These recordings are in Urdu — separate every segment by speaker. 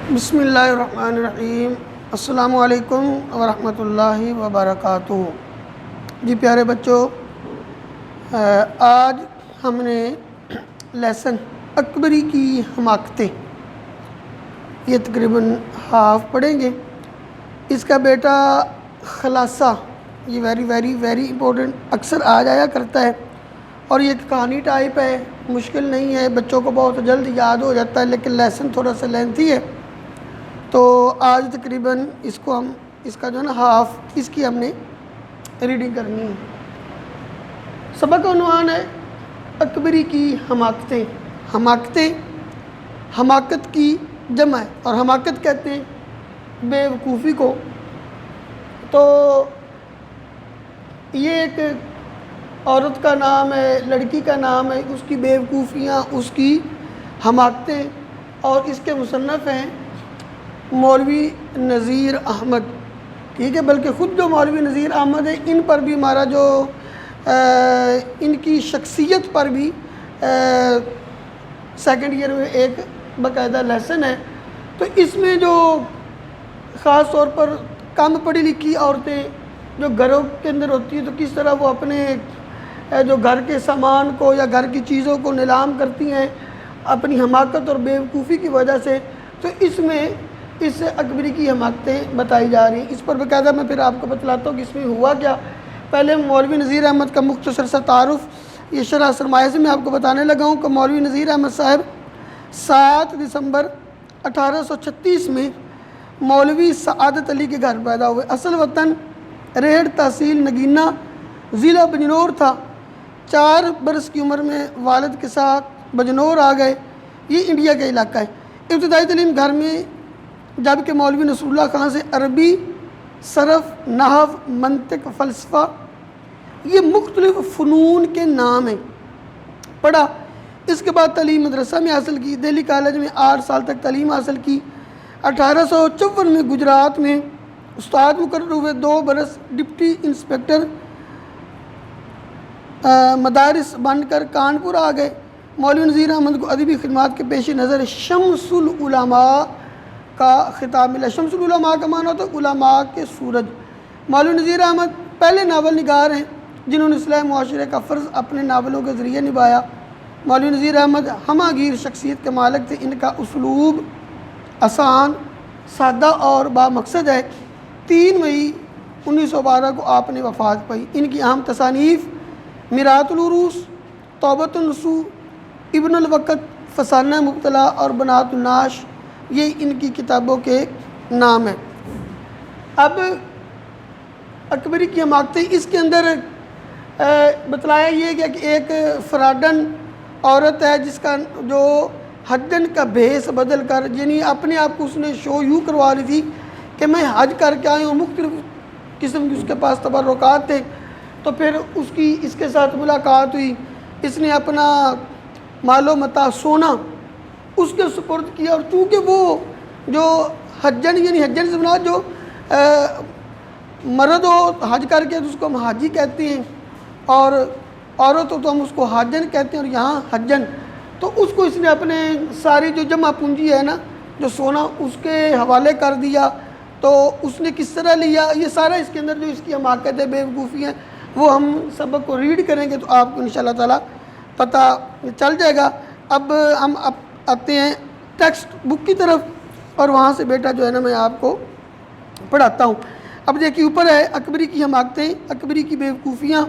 Speaker 1: بسم اللہ الرحمن الرحیم۔ السلام علیکم ورحمۃ اللہ وبرکاتہ۔ جی پیارے بچوں، آج ہم نے لیسن اکبری کی حماقتیں یہ تقریباً ہاف پڑھیں گے۔ اس کا بیٹا خلاصہ یہ ویری امپورٹنٹ اکثر آ جایا کرتا ہے، اور یہ ایک کہانی ٹائپ ہے، مشکل نہیں ہے، بچوں کو بہت جلد یاد ہو جاتا ہے، لیکن لیسن تھوڑا سا لینتھی ہے، تو آج تقریباً اس کا جو ہے نا ہاف اس کی ہم نے ریڈنگ کرنی ہے۔ سبق کا عنوان ہے اکبری کی حماقتیں۔ حماقت کی جمع ہے، اور حماقت کہتے ہیں بے وقوفی کو۔ تو یہ ایک عورت کا نام ہے، لڑکی کا نام ہے، اس کی بے وقوفیاں، اس کی حماقتیں، اور اس کے مصنف ہیں مولوی نذیر احمد، ٹھیک ہے۔ بلکہ خود جو مولوی نذیر احمد ہے، ان پر بھی ہمارا جو ان کی شخصیت پر بھی سیکنڈ ایئر میں ایک باقاعدہ لیسن ہے۔ تو اس میں جو خاص طور پر کم پڑھی لکھی عورتیں جو گھروں کے اندر ہوتی ہیں، تو کس طرح وہ اپنے جو گھر کے سامان کو یا گھر کی چیزوں کو نیلام کرتی ہیں اپنی حماقت اور بے وقوفی کی وجہ سے، تو اس میں اس اکبری کی حماقتیں بتائی جا رہی ہیں۔ اس پر باقاعدہ میں پھر آپ کو بتلاتا ہوں کہ اس میں ہوا کیا۔ پہلے مولوی نذیر احمد کا مختصر سا تعارف یہ شرح سرمایہ سے میں آپ کو بتانے لگا ہوں کہ مولوی نذیر احمد صاحب 7 دسمبر 1836 میں مولوی سعادت علی کے گھر پیدا ہوئے۔ اصل وطن ریڑھ تحصیل نگینہ ضلع بجنور تھا۔ 4 برس کی عمر میں والد کے ساتھ بجنور آ گئے۔ یہ انڈیا کا علاقہ ہے۔ ابتدائی تعلیم گھر میں، جبکہ مولوی نصر اللہ خان سے عربی، صرف، نحو، منطق، فلسفہ یہ مختلف فنون کے نام ہیں پڑھا۔ اس کے بعد تعلیم مدرسہ میں حاصل کی، دہلی کالج میں 8 سال تک تعلیم حاصل کی۔ 1854 میں گجرات میں استاد مقرر ہوئے۔ 2 برس ڈپٹی انسپکٹر مدارس بن کر کانپور آ گئے۔ مولوی نذیر احمد کو ادبی خدمات کے پیش نظر شمس العلماء کا خطاب ملا۔ شمس العلماء کا معنی ہوتا ہے علماء کے سورج۔ مولوی نذیر احمد پہلے ناول نگار ہیں جنہوں نے اصلاح معاشرے کا فرض اپنے ناولوں کے ذریعے نبھایا۔ مولوی نذیر احمد ہمہ گیر شخصیت کے مالک تھے۔ ان کا اسلوب آسان، سادہ اور بامقصد ہے۔ 3 مئی 1912 کو آپ نے وفات پائی۔ ان کی اہم تصانیف میرات العروس، توبۃ النصوح، ابن الوقت، فسانہ مبتلا اور بنات الناش یہ ان کی کتابوں کے نام ہیں۔ اب اکبری کی حماقتیں، اس کے اندر بتلایا یہ گیا کہ ایک فراڈن عورت ہے جس کا جو حجن کا بھیس بدل کر، یعنی اپنے آپ کو اس نے شو یوں کروا لی تھی کہ میں حج کر کے آئی ہوں، مختلف قسم کی اس کے پاس تبرکات تھے۔ تو پھر اس کے ساتھ ملاقات ہوئی، اس نے اپنا مال و متاع سونا اس کے سپرد کیا، اور چونکہ وہ جو حجن یعنی حجن سے مراد جو مرد ہو حج کر کے تو اس کو ہم حاجی کہتے ہیں، اور عورت ہو تو ہم اس کو حاجن کہتے ہیں، اور یہاں حجن، تو اس کو اس نے اپنے ساری جو جمع پونجی ہے نا جو سونا اس کے حوالے کر دیا۔ تو اس نے کس طرح لیا، یہ سارا اس کے اندر جو اس کی حماقت ہے، بے وقوفی ہیں، وہ ہم سبق کو ریڈ کریں گے تو آپ کو انشاءاللہ تعالی پتہ چل جائے گا۔ اب ہم آتے ہیں ٹیکسٹ بک کی طرف، اور وہاں سے بیٹا جو ہے نا میں آپ کو پڑھاتا ہوں۔ اب دیکھیے اوپر ہے اکبری کی حماقتیں، اکبری کی بے وقوفیاں۔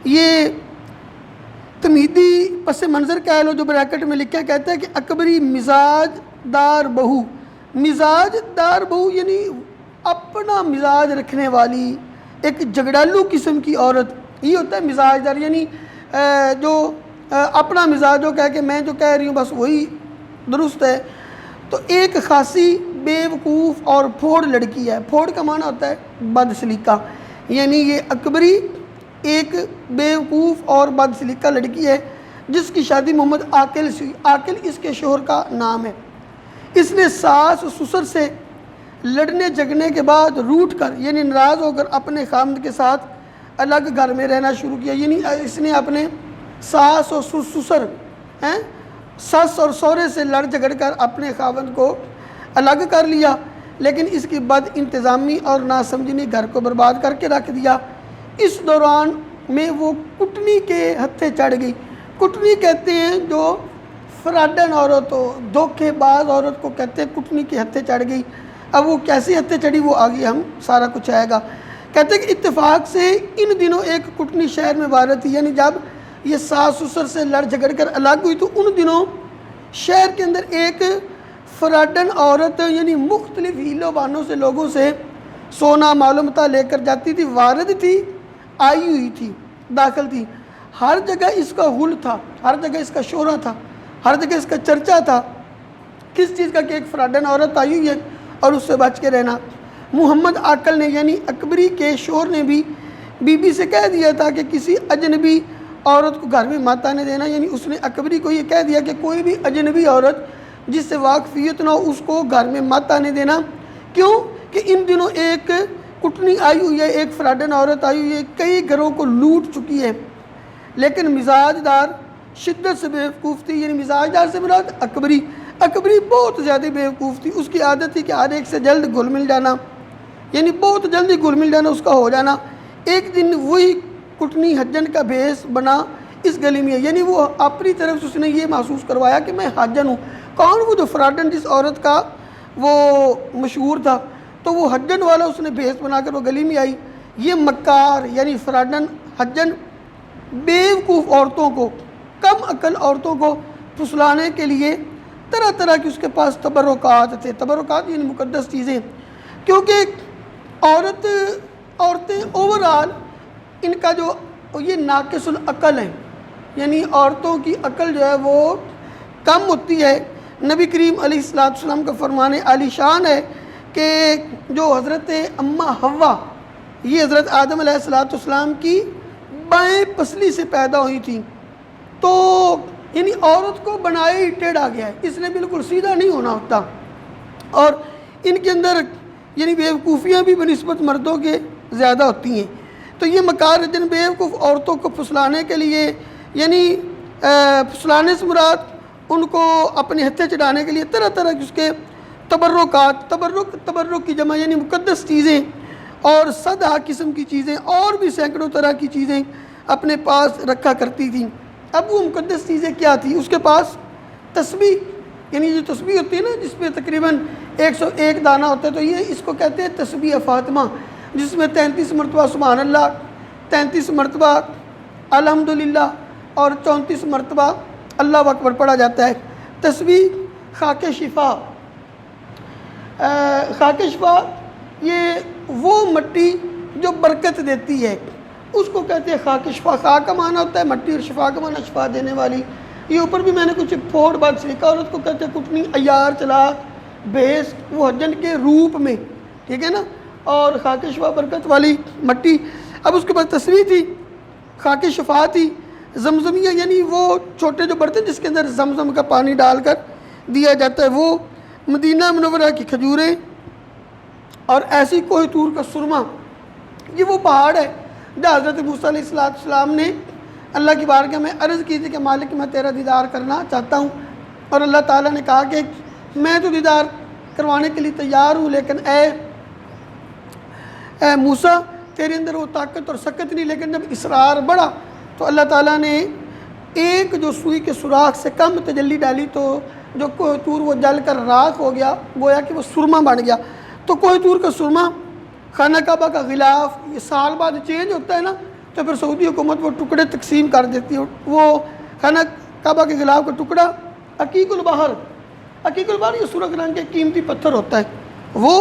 Speaker 1: یہ تمہیدی پس منظر کہہ لو جو بریکٹ میں لکھا کہتا ہے کہ اکبری مزاج دار بہو، مزاج دار بہو یعنی اپنا مزاج رکھنے والی ایک جھگڑالو قسم کی عورت، یہ ہوتا ہے مزاج دار، یعنی جو اپنا مزاج ہو، کہہ کہ میں جو کہہ رہی ہوں بس وہی درست ہے۔ تو ایک خاصی بے وقوف اور پھوڑ لڑکی ہے۔ پھوڑ کا معنی ہوتا ہے بد سلیقہ، یعنی یہ اکبری ایک بے وقوف اور بد سلیقہ لڑکی ہے جس کی شادی محمد عاقل سے ہوئی۔ عاقل اس کے شوہر کا نام ہے۔ اس نے ساس سسر سے لڑنے جھگڑنے کے بعد روٹھ کر یعنی ناراض ہو کر اپنے خاوند کے ساتھ الگ گھر میں رہنا شروع کیا، یعنی اس نے اپنے ساس اور سسر سس اور سہرے سے لڑ جھگڑ کر اپنے خاوند کو الگ کر لیا، لیکن اس کی بد انتظامی اور ناسمجھی نے گھر کو برباد کر کے رکھ دیا۔ اس دوران میں وہ کٹنی کے ہتھے چڑھ گئی۔ کٹنی کہتے ہیں جو فراڈن عورت ہو، دھوکے باز عورت کو کہتے ہیں کٹنی کے ہتھے چڑھ گئی۔ اب وہ کیسی ہتھے چڑھی وہ آگے ہم سارا کچھ آئے گا۔ کہتے ہیں کہ اتفاق سے ان دنوں ایک کٹنی شہر میں وارد تھی، یعنی جب یہ ساس سسر سے لڑ جھگڑ کر الگ ہوئی تو ان دنوں شہر کے اندر ایک فراڈن عورت یعنی مختلف ہیلوں بانوں سے لوگوں سے سونا معلومات لے کر جاتی تھی، وارد تھی، آئی ہوئی تھی، داخل تھی۔ ہر جگہ اس کا غل تھا، ہر جگہ اس کا شہرہ تھا، ہر جگہ اس کا چرچا تھا۔ کس چیز کا کہ ایک فراڈن عورت آئی ہوئی ہے اور اس سے بچ کے رہنا۔ محمد عاقل نے یعنی اکبری کے شوہر نے بھی بی بی سے کہہ دیا تھا کہ کسی اجنبی عورت کو گھر میں مت آنے دینا، یعنی اس نے اکبری کو یہ کہہ دیا کہ کوئی بھی اجنبی عورت جس سے واقفیت نہ ہو اس کو گھر میں مت آنے دینا۔ کیوں کہ ان دنوں ایک کٹنی آئی ہوئی ہے، ایک فراڈن عورت آئی ہوئی ہے، کئی گھروں کو لوٹ چکی ہے، لیکن مزاج دار شدت سے بیوقوف تھی۔ یعنی مزاج دار سے مراد اکبری بہت زیادہ بیوقوف تھی۔ اس کی عادت تھی کہ ہر ایک سے جلد گھل مل جانا، یعنی بہت جلدی گھل مل جانا اس کا ہو جانا۔ ایک دن وہی کٹنی حجن کا بھیس بنا اس گلی میں، یعنی وہ اپنی طرف سے اس نے یہ محسوس کروایا کہ میں حجن ہوں۔ کون؟ وہ جو فراڈن جس عورت کا وہ مشہور تھا، تو وہ حجن والا اس نے بھیس بنا کر وہ گلی میں آئی۔ یہ مکار یعنی فراڈن حجن بیوقوف عورتوں کو، کم عقل عورتوں کو پھسلانے کے لیے طرح طرح کی اس کے پاس تبرکات تھے۔ تبرکات یعنی مقدس چیزیں، کیونکہ عورتیں اوورآل ان کا جو یہ ناقص العقل ہیں، یعنی عورتوں کی عقل جو ہے وہ کم ہوتی ہے۔ نبی کریم علیہ السلام کا فرمان عالی شان ہے کہ جو حضرت اماں حوا، یہ حضرت آدم علیہ السلام کی بائیں پسلی سے پیدا ہوئی تھیں، تو یعنی عورت کو بنائے ہی ٹیڑھا گیا ہے، اس نے بالکل سیدھا نہیں ہونا ہوتا، اور ان کے اندر یعنی بیوقوفیاں بھی بنسبت مردوں کے زیادہ ہوتی ہیں۔ تو یہ مکار حجن بیوقوف عورتوں کو پھسلانے کے لیے، یعنی پھسلانے سے مراد ان کو اپنے ہتھے چڑھانے کے لیے طرح طرح کی اس کے تبرکات، تبرک کی جمع یعنی مقدس چیزیں اور صدہ قسم کی چیزیں اور بھی سینکڑوں طرح کی چیزیں اپنے پاس رکھا کرتی تھیں۔ اب وہ مقدس چیزیں کیا تھیں؟ اس کے پاس تسبیح، یعنی جو تسبیح ہوتی ہے نا جس میں تقریباً 101 دانہ ہوتا ہے، تو یہ اس کو کہتے ہیں تسبیح فاطمہ، جس میں 33 مرتبہ سبحان اللہ، 33 مرتبہ الحمدللہ اور 34 مرتبہ اللہ اکبر پڑھا جاتا ہے۔ تسبیح خاک شفا، خاک شفا یہ وہ مٹی جو برکت دیتی ہے اس کو کہتے ہیں خاک شفا۔ خاک کا معنی ہوتا ہے مٹی اور شفا کا معنی شفا دینے والی۔ یہ اوپر بھی میں نے کچھ پھوڑ بات لکھا، اور اس کو کہتے ہیں کٹنی، عیار، چلاک، بھیس، وہ حجن کے روپ میں، ٹھیک ہے نا، اور خاک شفا برکت والی مٹی۔ اب اس کے بعد تسبیح تھی، خاک شفا تھی، زمزمیہ یعنی وہ چھوٹے جو برتن جس کے اندر زمزم کا پانی ڈال کر دیا جاتا ہے، وہ مدینہ منورہ کی کھجوریں، اور ایسی کوہ طور کا سرما، یہ وہ پہاڑ ہے جہاں حضرت موسیٰ علیہ السلام نے اللہ کی بارگاہ میں عرض کی تھی کہ مالک میں تیرا دیدار کرنا چاہتا ہوں، اور اللہ تعالیٰ نے کہا کہ میں تو دیدار کروانے کے لیے تیار ہوں، لیکن اے موسیٰ تیرے اندر وہ طاقت اور سکت نہیں۔ لیکن جب اصرار بڑھا تو اللہ تعالیٰ نے ایک جو سوئی کے سوراخ سے کم تجلی ڈالی، تو جو کوہ طور وہ جل کر راکھ ہو گیا، گویا کہ وہ سرما بن گیا۔ تو کوہ طور کا سرما، خانہ کعبہ کا غلاف، یہ سال بعد چینج ہوتا ہے نا، تو پھر سعودی حکومت وہ ٹکڑے تقسیم کر دیتی ہے۔ وہ خانہ کعبہ کے غلاف کا ٹکڑا عقیق البحر، عقیق البحر یہ سرخ رنگ کے قیمتی پتھر ہوتا ہے وہ،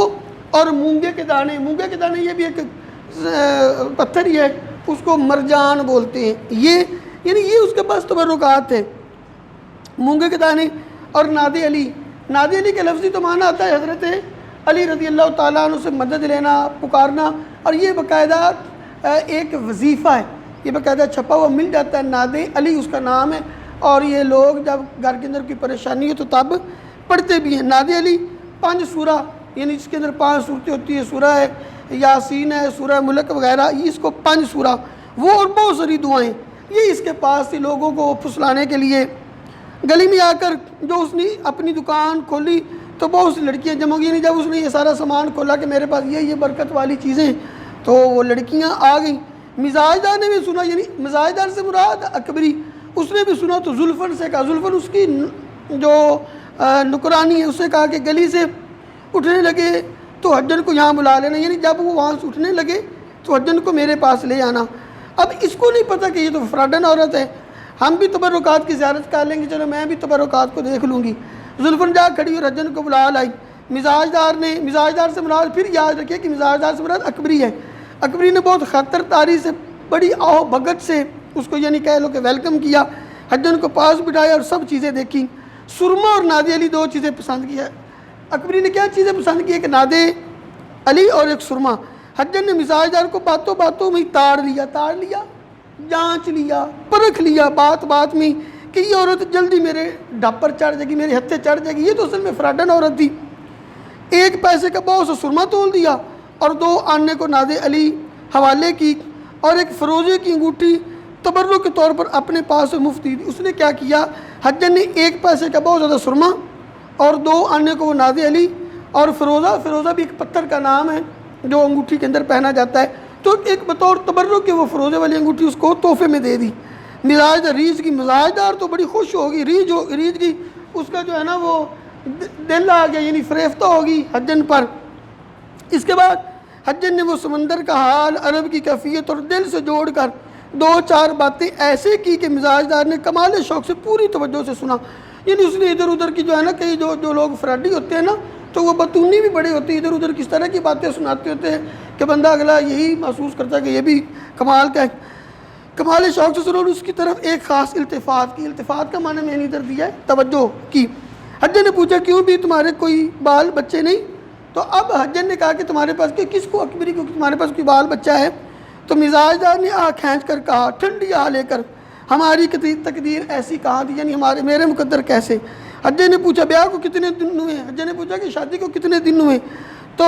Speaker 1: اور مونگے کے دانے یہ بھی ایک پتھر ہی ہے، اس کو مرجان بولتے ہیں۔ یہ یعنی یہ اس کے پاس تبرکات ہیں، مونگے کے دانے۔ اور ناد علی کے لفظی تو معنی آتا ہے حضرت علی رضی اللہ تعالیٰ عنہ سے مدد لینا، پکارنا، اور یہ باقاعدہ ایک وظیفہ ہے، یہ باقاعدہ چھپا ہوا مل جاتا ہے، ناد علی اس کا نام ہے، اور یہ لوگ جب گھر کے اندر کوئی پریشانی ہو تو تب پڑھتے بھی ہیں۔ ناد علی 5 سورہ، یعنی اس کے اندر 5 صورتیں ہوتی ہیں، سورہ یاسین ہے، سورہ ملک وغیرہ، اس کو 5 سورہ، وہ اور بہت ساری دعائیں، یہ اس کے پاس تھی لوگوں کو پھسلانے کے لیے۔ گلی میں آ کر جو اس نے اپنی دکان کھولی تو بہت سی لڑکیاں جمع ہوئی. نہیں جب اس نے یہ سارا سامان کھولا کہ میرے پاس یہ برکت والی چیزیں, تو وہ لڑکیاں آ گئیں. مزاج دار نے بھی سنا, یعنی مزاج دار سے مراد اکبری, اس نے بھی سنا تو زلفن سے کہا, زلفن اس کی جو نکرانی ہے, اس سے کہا کہ گلی سے اٹھنے لگے تو حجن کو یہاں بلا لینا, یعنی جب وہ وہاں سے اٹھنے لگے تو حجن کو میرے پاس لے آنا. اب اس کو نہیں پتہ کہ یہ تو فراڈن عورت ہے, ہم بھی تبرکات کی زیارت کر لیں گے, چلو میں بھی تبرکات کو دیکھ لوں گی. زلفن جا کھڑی اور حجن کو بلا لائی. مزاج دار سے مراد, پھر یاد رکھیے کہ مزاج دار سے مراد اکبری ہے. اکبری نے بہت خطر تاری سے, بڑی آؤ بھگت سے اس کو یعنی کہہ لو کہ ویلکم کیا. حجن کو پاس بٹھایا اور سب چیزیں دیکھی. سرما اور نادے علی دو چیزیں پسند کیا. اکبری نے کیا چیزیں پسند کی, ایک نادے علی اور ایک سرما. حجن نے مزاج دار کو باتوں باتوں میں تاڑ لیا, جانچ لیا, پرکھ لیا بات بات میں کہ یہ عورت جلدی میرے ڈھپ پر چڑھ جائے گی, میرے ہتھے چڑھ جائے گی. یہ تو اصل میں فراڈن عورت تھی. ایک پیسے کا بہت سا سرما تول دیا اور 2 آنے کو نادے علی حوالے کی, اور ایک فروزے کی انگوٹھی تبرک کے طور پر اپنے پاس مفت دی. اس نے کیا کیا, حجن نے 1 پیسے کا بہت زیادہ سرما اور 2 آنے کو وہ نادے علی, اور فروزہ بھی ایک پتھر کا نام ہے جو انگوٹھی کے اندر پہنا جاتا ہے, تو ایک بطور تبرک کے وہ فروزے والی انگوٹھی اس کو تحفے میں دے دی. مزاج دار تو بڑی خوش ہوگی, ریج کی, اس کا جو ہے نا وہ دل آ گیا, یعنی فریفتہ ہوگی حجن پر. اس کے بعد حجن نے وہ سمندر کا حال, عرب کی کیفیت اور دل سے جوڑ کر 2-4 باتیں ایسے کی کہ مزاج دار نے کمال شوق سے پوری توجہ سے سنا. یعنی اس نے ادھر ادھر کی جو ہے نا, کئی جو لوگ فراڈی ہوتے ہیں نا, تو وہ بتونی بھی بڑے ہوتے ہیں, ادھر ادھر کس طرح کی باتیں سناتے ہوتے ہیں کہ بندہ اگلا یہی محسوس کرتا ہے کہ یہ بھی کمال کا ہے. کمال شوق سے سنو, اس کی طرف ایک خاص التفات کی. التفات کا معنی میں نے ادھر دیا ہے, توجہ کی. حجن نے پوچھا کیوں بھی تمہارے کوئی بال بچے نہیں؟ تو اب حجن نے کہا کہ تمہارے پاس کس کو, اکبری کو, تمہارے پاس کوئی بال بچہ ہے؟ تو مزاج دار نے آہ کھینچ کر کہا, ٹھنڈی آہ لے کر, ہماری تقدیر ایسی کہاں تھی, یعنی میرے مقدر کیسے؟ حجن نے پوچھا بیاہ کو کتنے دن ہوئے؟ حجن نے پوچھا کہ شادی کو کتنے دن ہوئے؟ تو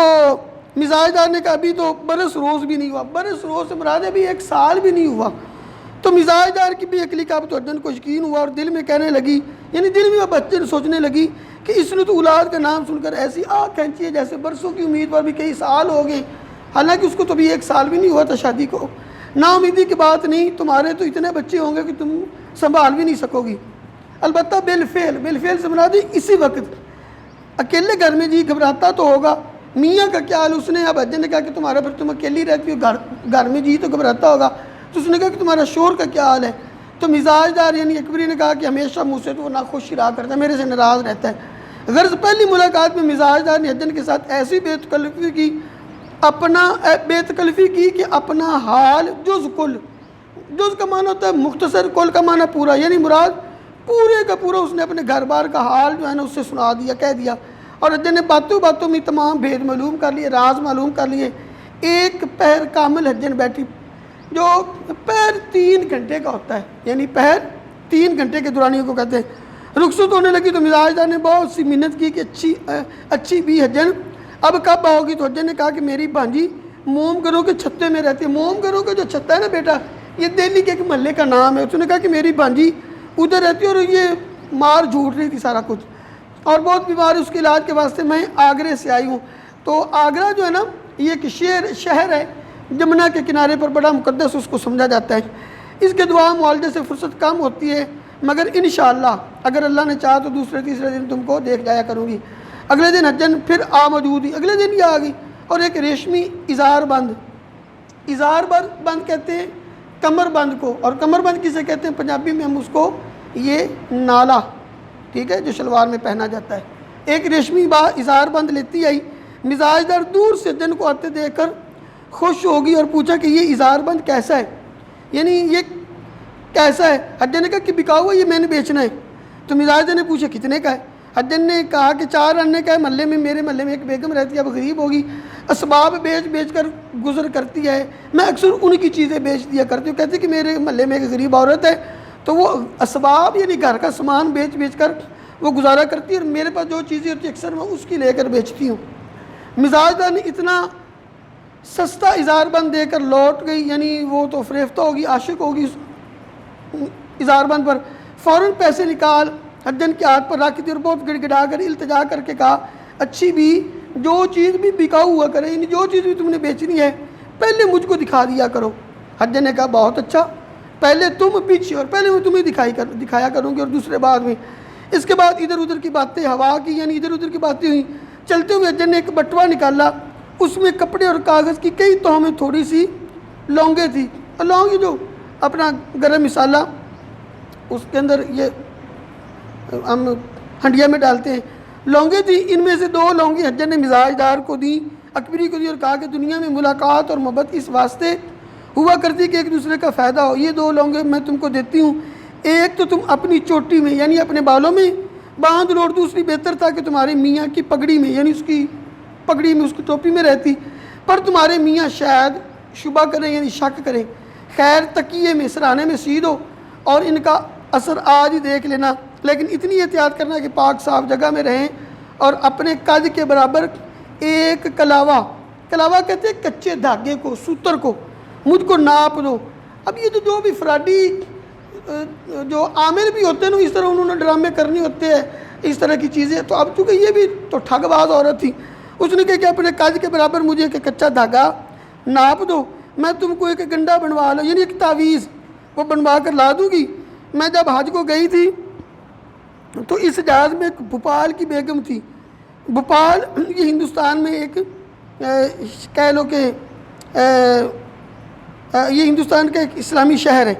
Speaker 1: مزاج دار نے کہا ابھی تو برس روز بھی نہیں ہوا. برس روز سے مراد ابھی 1 سال بھی نہیں ہوا. تو مزاج دار کی بھی عقلی کا تو حجن کو یقین ہوا اور دل میں کہنے لگی, یعنی دل میں بچے سوچنے لگی کہ اس نے تو اولاد کا نام سن کر ایسی آہ کھینچی ہے جیسے برسوں کی امید پر بھی کئی سال ہو گئے, حالانکہ اس کو تو بھی 1 سال بھی نہیں ہوا تھا شادی کو. نا امیدی کی بات نہیں, تمہارے تو اتنے بچے ہوں گے کہ تم سنبھال بھی نہیں سکو گی. البتہ بالفعل سے مراد اسی وقت. اکیلے گھر میں جی گھبراتا تو ہوگا, میاں کا کیا حال؟ اس نے اب حجن نے کہا کہ تمہارا پھر تم اکیلی رہتی ہو, گھر میں جی تو گھبراتا ہوگا. تو اس نے کہا کہ تمہارا شور کا کیا حال ہے؟ تو مزاج دار یعنی اکبری نے کہا کہ ہمیشہ مجھ سے تو وہ ناخوش رہا کرتا ہے, میرے سے ناراض رہتا ہے. غرض پہلی ملاقات میں مزاج دار نے حجن کے ساتھ ایسی بے تکلفی کی کہ اپنا حال جز کا معنی ہوتا ہے مختصر, کل کا معنی پورا, یعنی مراد پورے کا پورا اس نے اپنے گھر بار کا حال جو ہے نا اس سے سنا دیا, کہہ دیا. اور حجن نے باتوں میں تمام بھید معلوم کر لیے, راز معلوم کر لیے. 1 پہر کامل حجن بیٹھی, جو پہر 3 گھنٹے کا ہوتا ہے, یعنی پہر 3 گھنٹے کے دورانیوں کو کہتے ہیں. رخصت ہونے لگی تو مزاج دار نے بہت سی منت کی کہ اچھی بھی حجن اب کب آؤگی؟ تو حجن نے کہا کہ میری بھانجی موم گرو کے چھتے میں رہتی ہے. موم گرو کا جو چھتا ہے نا بیٹا, یہ دہلی کے ایک محلے کا نام ہے. اس نے کہا کہ میری بھانجی ادھر رہتی ہے اور یہ مار جھوٹ رہی تھی سارا کچھ, اور بہت بیمار ہے, اس کے علاج کے واسطے میں آگرے سے آئی ہوں. تو آگرہ جو ہے نا یہ ایک شہر ہے جمنا کے کنارے پر, بڑا مقدس اس کو سمجھا جاتا ہے. اس کے دعا معالجے سے فرصت کم ہوتی ہے, مگر انشاءاللہ اگر اللہ نے چاہا تو دوسرے تیسرے دن تم کو دیکھ جایا کروں گی. اگلے دن حجن پھر موجود ہوئی, اگلے دن یہ آ گئی, اور ایک ریشمی اظہار بند کہتے ہیں کمر بند کو, اور کمر بند کسے کہتے ہیں پنجابی میں ہم اس کو یہ نالا, ٹھیک ہے, جو شلوار میں پہنا جاتا ہے. ایک ریشمی اظہار بند لیتی آئی. مزاج دار دور سے حجن کو آتے دیکھ کر خوش ہوگی اور پوچھا کہ یہ اظہار بند کیسا ہے, یعنی یہ کیسا ہے؟ حجن نے کہا کہ بکا ہوا, یہ میں نے بیچنا ہے. تو مزاج نے پوچھا کتنے کا ہے؟ حجن نے کہا کہ 4 آنے کا ہے. محلے میں, میرے محلے میں ایک بیگم رہتی ہے, اب غریب ہوگی, اسباب بیچ کر گزر کرتی ہے. میں اکثر ان کی چیزیں بیچ دیا کرتی ہوں. کہتی کہ میرے محلے میں ایک غریب عورت ہے, تو وہ اسباب یعنی گھر کا سامان بیچ کر وہ گزارا کرتی ہے, اور میرے پاس جو چیزیں ہوتی ہیں اکثر میں اس کی لے کر بیچتی ہوں. مزاج نے اتنا سستا اظہار بند دے کر لوٹ گئی, یعنی وہ تو فریفتہ ہوگی, عاشق ہوگی اظہار بند پر. فوراً پیسے نکال حجن کے ہاتھ پر رکھ دی اور بہت گڑ گڑا کر التجا کر کے کہا اچھی بھی جو چیز بھی بکاؤ ہوا کرے، یعنی جو چیز بھی تم نے بیچنی ہے پہلے مجھ کو دکھا دیا کرو۔ حجر نے کہا بہت اچھا، پہلے تم پیچھے اور پہلے میں تمہیں دکھایا کروں گی اور دوسرے بعد میں۔ اس کے بعد ادھر ادھر کی باتیں ہوا کی، یعنی ادھر ادھر کی باتیں ہوئیں۔ چلتے ہوئے حجر نے ایک بٹوا نکالا، اس میں کپڑے اور کاغذ کی کئی تہوں میں تھوڑی سی لونگیں تھی، اور لونگ جو اپنا گرم مسالہ اس کے اندر یہ ہم ہنڈیا میں ڈالتے ہیں، لونگیں تھیں۔ ان میں سے 2 لونگیں حجر نے مزاج دار کو دیں، اکبری کو دی، اور کہا کہ دنیا میں ملاقات اور محبت اس واسطے ہوا کرتی کہ ایک دوسرے کا فائدہ ہو۔ یہ 2 لونگیں میں تم کو دیتی ہوں، ایک تو تم اپنی چوٹی میں یعنی اپنے بالوں میں باندھ لو، اور دوسری بہتر تھا کہ تمہارے میاں کی پگڑی میں یعنی اس کی پگڑی میں، اس کی ٹوپی میں رہتی، پر تمہارے میاں شاید شبہ کریں یعنی شک کریں، خیر تکیے میں سرانے میں سی دو اور ان کا اثر آج ہی دیکھ لینا، لیکن اتنی احتیاط کرنا کہ پاک صاف جگہ میں رہیں، اور اپنے قد کے برابر ایک کلاوہ کہتے ہیں کچے دھاگے کو، سوتر کو مجھ کو ناپ دو۔ اب یہ جو بھی فراڈی جو عامل بھی ہوتے ہیں نا، اس طرح انہوں نے ڈرامے کرنے ہوتے ہیں اس طرح کی چیزیں، تو اب چونکہ یہ بھی تو ٹھگ باز عورت تھی، اس نے کہا کہ اپنے قد کے برابر مجھے ایک کچا دھاگا ناپ دو، میں تم کو ایک گنڈا بنوا لو یعنی ایک تعویذ وہ بنوا کر لا دوں گی۔ میں جب حج کو گئی تھی تو اس جہاز میں ایک بھوپال کی بیگم تھی۔ بھوپال یہ ہندوستان میں ایک کہہ لو کہ یہ ہندوستان کا ایک اسلامی شہر ہے۔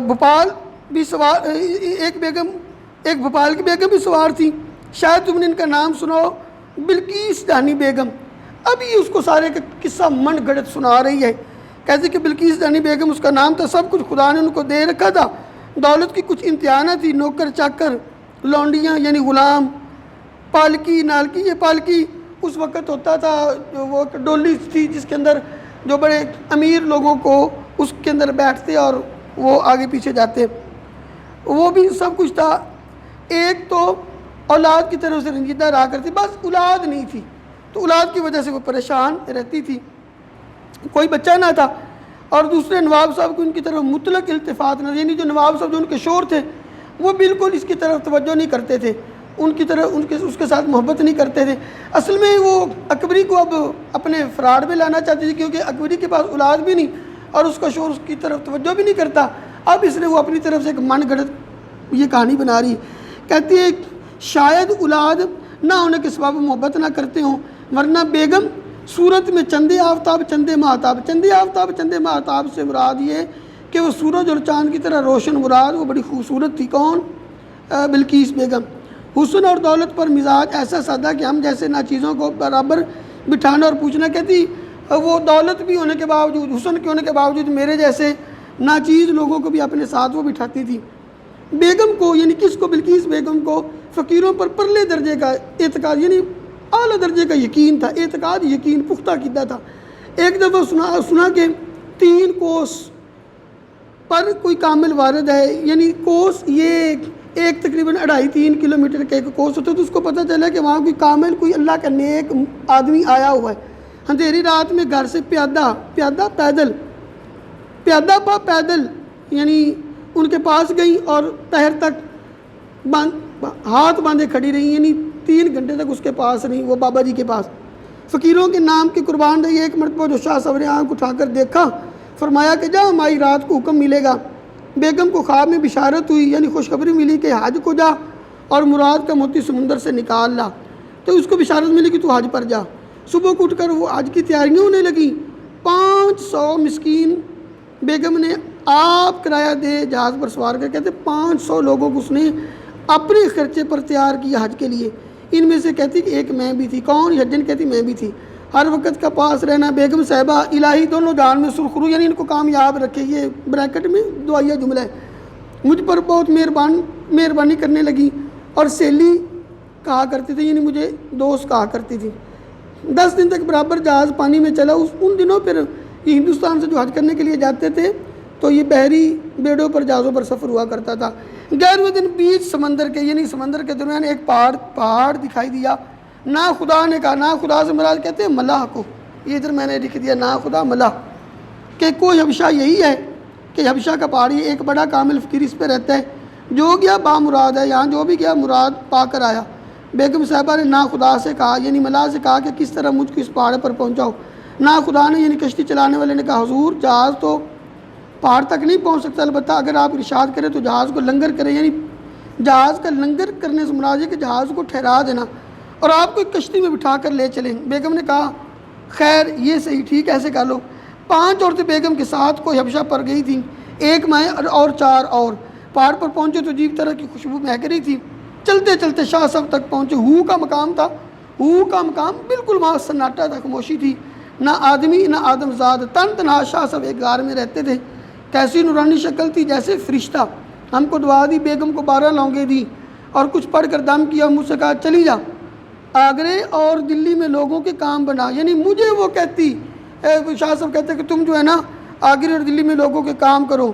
Speaker 1: بھوپال بھی سوار ایک بھوپال کی بیگم بھی سوار تھی، شاید تم نے ان کا نام سنا ہو، بلقیس جانی بیگم۔ ابھی اس کو سارے کا قصہ من گھڑت سنا رہی ہے، کہتے کہ بلقیس جانی بیگم اس کا نام تھا، سب کچھ خدا نے ان کو دے رکھا تھا، دولت کی کچھ امتحانات تھی، نوکر چاکر، لونڈیاں یعنی غلام، پالکی نالکی، یہ پالکی اس وقت ہوتا تھا وہ ڈولی تھی جس کے اندر جو بڑے امیر لوگوں کو اس کے اندر بیٹھتے اور وہ آگے پیچھے جاتے، وہ بھی سب کچھ تھا۔ ایک تو اولاد کی طرف سے رنجیدہ رہا کرتی، بس اولاد نہیں تھی تو اولاد کی وجہ سے وہ پریشان رہتی تھی، کوئی بچہ نہ تھا، اور دوسرے نواب صاحب کو ان کی طرف مطلق التفات نہ، یعنی جو نواب صاحب جو ان کے شور تھے وہ بالکل اس کی طرف توجہ نہیں کرتے تھے، ان کی طرف اس کے ساتھ محبت نہیں کرتے تھے۔ اصل میں وہ اکبری کو اب اپنے فراڈ میں لانا چاہتی تھی، کیونکہ اکبری کے پاس اولاد بھی نہیں اور اس کا شور اس کی طرف توجہ بھی نہیں کرتا، اب اس لیے وہ اپنی طرف سے ایک من گھڑت یہ کہانی بنا رہی ہے۔ کہتی ہے شاید اولاد نہ ہونے کے سبب محبت نہ کرتے ہوں، ورنہ بیگم صورت میں چندے آفتاب چندے ماہتاب، چندے آفتاب چندے ماہتاب سے مراد یہ کہ وہ سورج اور چاند کی طرح روشن مراد، وہ بڑی خوبصورت تھی۔ کون؟ بلقیس بیگم۔ حسن اور دولت پر مزاج ایسا سادہ کہ ہم جیسے ناچیزوں کو برابر بٹھانا اور پوچھنا، کہتی وہ دولت بھی ہونے کے باوجود، حسن کے ہونے کے باوجود میرے جیسے ناچیز لوگوں کو بھی اپنے ساتھ وہ بٹھاتی تھی۔ بیگم کو یعنی کس کو؟ بلقیس بیگم کو فقیروں پر پرلے درجے کا اعتقاد یعنی اعلیٰ درجے کا یقین تھا، اعتقاد یقین پختہ عقیدہ تھا۔ ایک دفعہ سنا کہ 3 کوس پر کوئی کامل وارد ہے، یعنی کوس یہ ایک تقریباً 2.5-3 کلومیٹر کا ایک کوس ہوتا ہے، تو اس کو پتہ چلا کہ وہاں کوئی کامل کوئی اللہ کا نیک آدمی آیا ہوا ہے۔ اندھیری رات میں گھر سے پیدل یعنی ان کے پاس گئی اور پہر تک ہاتھ باندھے کھڑی رہی، یعنی 3 گھنٹے تک اس کے پاس رہی، وہ بابا جی کے پاس۔ فقیروں کے نام کی قربان رہی۔ ایک مرتبہ جو شاہ صبر آنکھ اٹھا کر دیکھا، فرمایا کہ جا ہماری رات کو حکم ملے گا۔ بیگم کو خواب میں بشارت ہوئی، یعنی خوشخبری ملی کہ حج کو جا اور مراد کا موتی سمندر سے نکال لا، تو اس کو بشارت ملی کہ تو حج پر جا۔ صبح کو اٹھ کر وہ حج کی تیاریاں ہونے لگیں۔ 500 مسکین بیگم نے آپ کرایہ دے جہاز پر سوار کر، کہتے 500 لوگوں کو اس نے اپنے خرچے پر تیار کیا حج کے لیے۔ ان میں سے کہتی کہ ایک میں بھی تھی۔ کون؟ حجن کہتی میں بھی تھی۔ ہر وقت کا پاس رہنا، بیگم صاحبہ الہی دونوں جان میں سرخرو، یعنی ان کو کامیاب رکھے، یہ بریکٹ میں دعائیہ جملہ ہے۔ مجھ پر بہت مہربانی کرنے لگی، اور سہیلی کہا کرتی تھی، یعنی مجھے دوست کہا کرتی تھی۔ 10 دن تک برابر جہاز پانی میں چلا۔ ان دنوں پھر یہ ہندوستان سے جو حج کرنے کے لیے جاتے تھے تو یہ بحری بیڑوں پر جہازوں پر سفر ہوا کرتا تھا۔ 11ویں دن بیچ سمندر کے یعنی سمندر کے درمیان ایک پہاڑ دکھائی دیا۔ نا خدا نے کہا، نا خدا سے مراد کہتے ہیں ملاح کو، یہ ادھر میں نے لکھ دیا نا خدا ملاح، کہ کوئی حبشہ یہی ہے کہ حبشہ کا پہاڑ، یہ ایک بڑا کامل فقیر اس پہ رہتا ہے، جو گیا با مراد ہے، یہاں جو بھی گیا مراد پا کر آیا۔ بیگم صاحبہ نے نا خدا سے کہا یعنی ملا سے کہا کہ کس طرح مجھ کو اس پہاڑ پر پہنچاؤ۔ نا خدا نے یعنی کشتی چلانے والے نے کہا حضور جہاز تو پہاڑ تک نہیں پہنچ سکتا، البتہ اگر آپ ارشاد کریں تو جہاز کو لنگر کریں، یعنی جہاز کا لنگر کرنے سے مراد ہے کہ جہاز کو ٹھہرا دینا اور آپ کو ایک کشتی میں بٹھا کر لے چلیں۔ بیگم نے کہا خیر یہ صحیح، ٹھیک ایسے کر لو۔ 5 عورتیں بیگم کے ساتھ کوئی حبشہ پر گئی تھیں، 1 مائیں اور 4 اور۔ پہاڑ پر پہنچے تو عجیب طرح کی خوشبو مہک رہی تھی۔ چلتے چلتے شاہ صاحب تک پہنچے۔ ہو کا مقام تھا، ہو کا مقام، بالکل وہاں سناٹا تھا، خاموشی تھی، نہ آدمی نہ آدم زاد، تن تنہا شاہ صاحب ایک غار میں رہتے تھے۔ کیسی نورانی شکل تھی جیسے فرشتہ۔ ہم کو دعا دی، بیگم کو 12 لونگیں دی اور کچھ پڑھ کر دم کیا، مجھ سے کہا چلی جا، آگرے اور دلی میں لوگوں کے کام بنا، یعنی مجھے وہ کہتی، شاہ صاحب کہتے کہ تم جو ہے نا آگرے اور دلی میں لوگوں کے کام کرو۔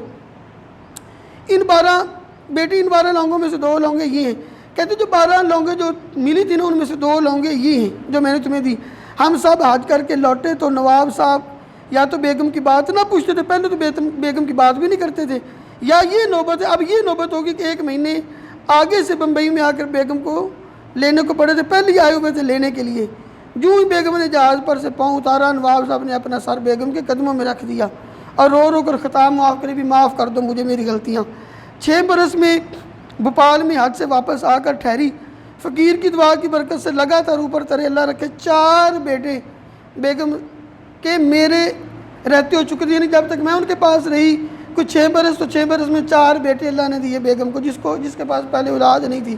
Speaker 1: ان 12 لونگوں میں سے 2 لونگیں یہ ہیں، کہتے جو 12 لونگیں جو ملی تھی نا ان میں سے 2 لونگیں یہ ہیں جو میں نے تمہیں دی۔ ہم سب حج کر کے لوٹے تو نواب صاحب یا تو بیگم کی بات نہ پوچھتے تھے، پہلے تو بیگم کی بات بھی نہیں کرتے تھے، یا یہ نوبت ہے، اب یہ نوبت ہوگی کہ 1 مہینے آگے سے بمبئی میں آ کر بیگم کو لینے کو پڑے تھے، پہلے ہی آئے ہوئے تھے لینے کے لیے۔ جو ہی بیگم نے جہاز پر سے پاؤں اتارا، نواب صاحب نے اپنا سر بیگم کے قدموں میں رکھ دیا اور رو رو کر خطاب معاف کرے بھی معاف کر دو مجھے میری غلطیاں۔ 6 برس میں بھوپال میں حج سے واپس آ کر ٹھہری، فقیر کی دعا کی برکت سے لگاتار اوپر ترے اللہ رکھے 4 بیٹے بیگم کے میرے رہتے ہو چکے تھے، یعنی جب تک میں ان کے پاس رہی کچھ 6 برس، تو 6 برس میں 4 بیٹے اللہ نے دیے بیگم کو، جس کے پاس پہلے اولاد نہیں تھی۔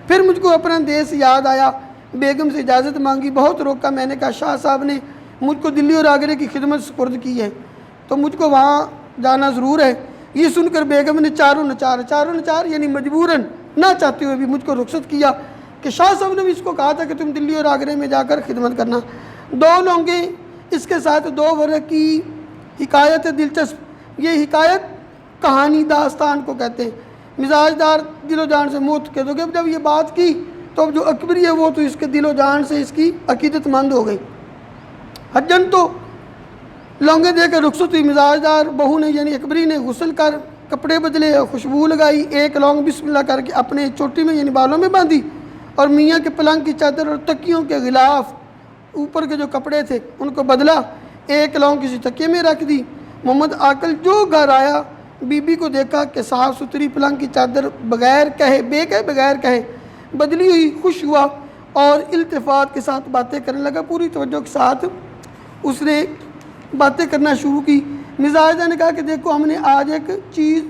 Speaker 1: پھر مجھ کو اپنا دیس یاد آیا، بیگم سے اجازت مانگی، بہت روکا، میں نے کہا شاہ صاحب نے مجھ کو دلی اور آگرے کی خدمت سپرد کی ہے تو مجھ کو وہاں جانا ضرور ہے۔ یہ سن کر بیگم نے چاروں نچار یعنی مجبوراً نہ چاہتے ہوئے بھی مجھ کو رخصت کیا کہ شاہ صاحب نے بھی اس کو کہا تھا کہ تم دلی اور آگرے میں جا کر خدمت کرنا۔ 2 لونگیں، اس کے ساتھ 2 ورق کی حکایت دلچسپ، یہ حکایت کہانی داستان کو کہتے ہیں۔ مزاج دار دل و جان سے موت کے دو کہ جب یہ بات کی تو اب جو اکبری ہے وہ تو اس کے دل و جان سے اس کی عقیدت مند ہو گئی۔ حجن تو لونگیں دے کر رخصت ہوئی، مزاج دار بہو نے یعنی اکبری نے غسل کر کپڑے بدلے اور خوشبو لگائی، 1 لونگ بسم اللہ کر کے اپنے چوٹی میں یعنی بالوں میں باندھی اور میاں کے پلنگ کی چادر اور تکیوں کے غلاف اوپر کے جو کپڑے تھے ان کو بدلا، 1 لونگ کسی تکیے میں رکھ دی۔ محمد عاقل جو گھر آیا بی بی کو دیکھا کہ صاف ستھری پلنگ کی چادر بغیر کہے بدلی ہوئی، خوش ہوا اور التفات کے ساتھ باتیں کرنے لگا، پوری توجہ کے ساتھ اس نے باتیں کرنا شروع کی۔ مزاجدہ نے کہا کہ دیکھو ہم نے آج ایک چیز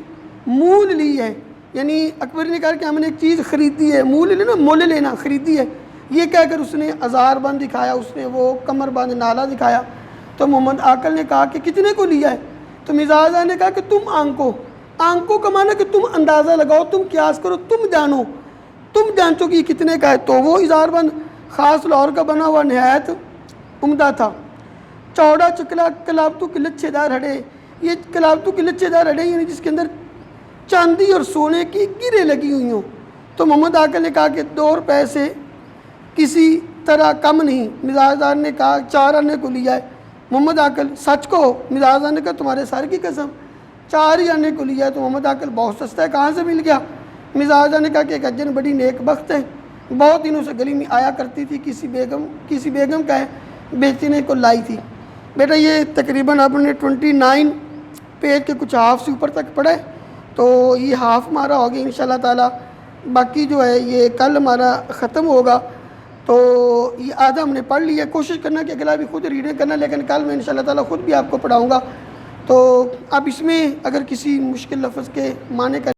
Speaker 1: مول لی ہے، یعنی اکبر نے کہا کہ ہم نے ایک چیز خریدی ہے، مول لینا مول لینا، خریدی ہے، یہ کہہ کر اس نے ہزار بند دکھایا، اس نے وہ کمر بند نالا دکھایا۔ تو محمد عاقل نے کہا کہ کتنے کو لیا ہے؟ تو مزاجدہ نے کہا کہ تم آنکھوں کا معنی کہ تم اندازہ لگاؤ، تم قیاس کرو، تم جانچو کہ یہ کتنے کا ہے۔ تو وہ ہزار بند خاص لاہور کا بنا ہوا نہایت عمدہ تھا، چوڑا چکلا کلابتو کے لچھے دار ہڑے، یہ کلابتو کے لچھے دار ہڑے یعنی جس کے اندر چاندی اور سونے کی گریں لگی ہوئی ہوں۔ تو محمد عاقل نے کہا کہ 2 روپے سے کسی طرح کم نہیں۔ مزاجدار نے کہا 4 آنے کو لیا ہے۔ محمد عاقل سچ کو، مزاجدار نے کہا تمہارے سر کی قسم 4 ہی آنے کو لیا ہے۔ تو محمد عاقل بہت سستا ہے، کہاں سے مل گیا؟ مزاجدار نے کہا کہ ایک حجن بڑی نیک بخت ہے، بہت دنوں سے گلی میں آیا کرتی تھی، کسی بیگم کا ہے بیچنے کو لائی تھی۔ بیٹا یہ تقریباً آپ نے 29 پیج کے کچھ ہاف سے اوپر تک پڑھا ہے، تو یہ ہاف ہمارا ہو گیا انشاءاللہ تعالی، باقی جو ہے یہ کل ہمارا ختم ہوگا۔ تو یہ آدھا ہم نے پڑھ لیا، کوشش کرنا کہ اگلا بھی خود ریڈنگ کرنا، لیکن کل میں انشاءاللہ تعالی خود بھی آپ کو پڑھاؤں گا۔ تو اب اس میں اگر کسی مشکل لفظ کے معنی کا